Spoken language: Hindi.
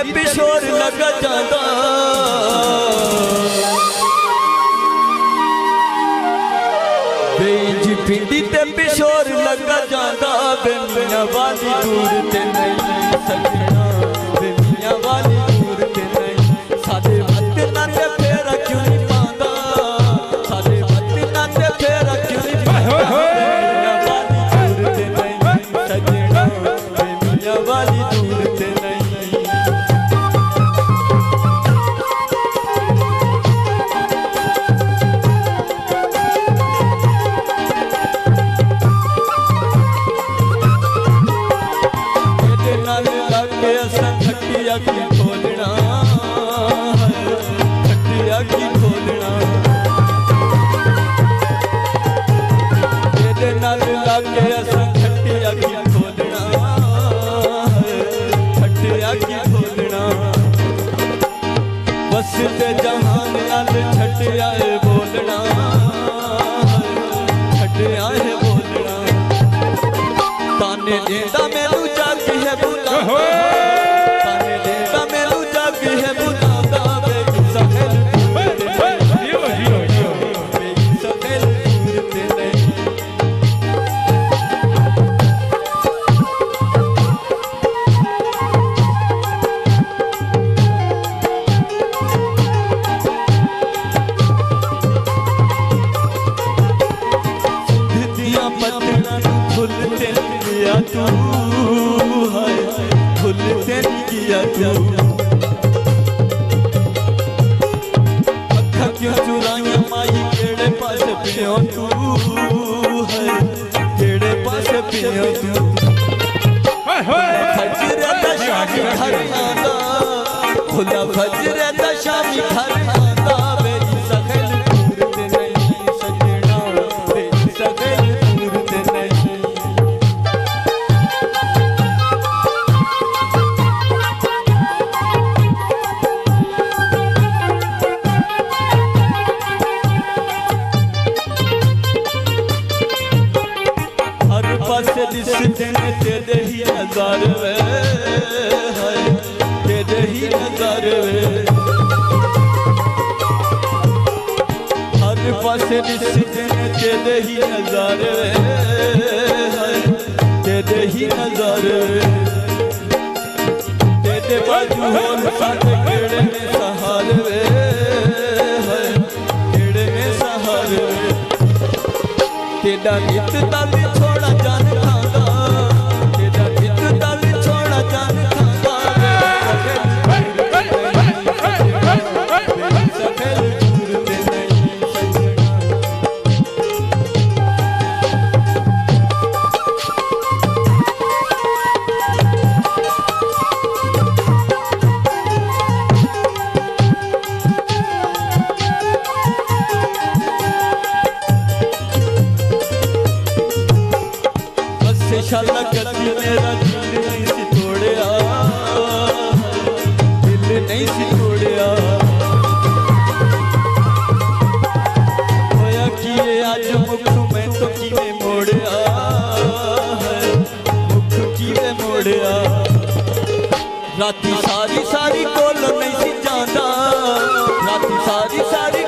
ते पिशोर लगा जांदा बेंजी पिंडी ते पिशोर लगा जांदा बे मियां वाली दूर ते नहीं सजना बे मियां वाली दूर ते नहीं साडे वत ना ते फेरा क्यों नहीं पांदा साडे वत ना ते फेरा क्यों नहीं पांदा मियां वाली दूर ते नहीं सजना बे मियां वाली दूर ते नहीं खटिया की खोलना खटिया की खोलना तेरे नाल लाके असां खटिया की खोलना खटिया की खोलना बस ते जहान नाल छटिया है बोलना छटिया है बोलना ताने देंदा मैनू जागी है बुला तू है फुल तेन किया तू अखा क्यों चुराइया माई केड़े पास पियो तू है केड़े पास पियो तू फजर दा शामी घर आंदा खुला फजर दा शामी घर आंदा बेई सखल दूर ते नहीं सजना बेई सखल दूर ते नहीं पासे दिसते तेरे ही नज़ारे वे तेरे ही नज़ारे वे हर पासे दिसते तेरे ही नज़ारे वे तेरे ही नज़ारे वे तेरे बाजू होर साथ केड़े में सहारे वे केड़े में सहारे वे तेरा नित दल छोड़ा जान खांदा तेरा नित दल छोड़ा जान खांदा सफेद दूर ते नहीं सजना शाला कदी मेरा दिल नहीं सी तोड़िया दिल नहीं सी तोड़िया होया कि आज मुख मैं तो किवें मोड़िया मुख किवें मोड़िया राती सारी सारी कोल नहीं सी जांदा राती सारी सारी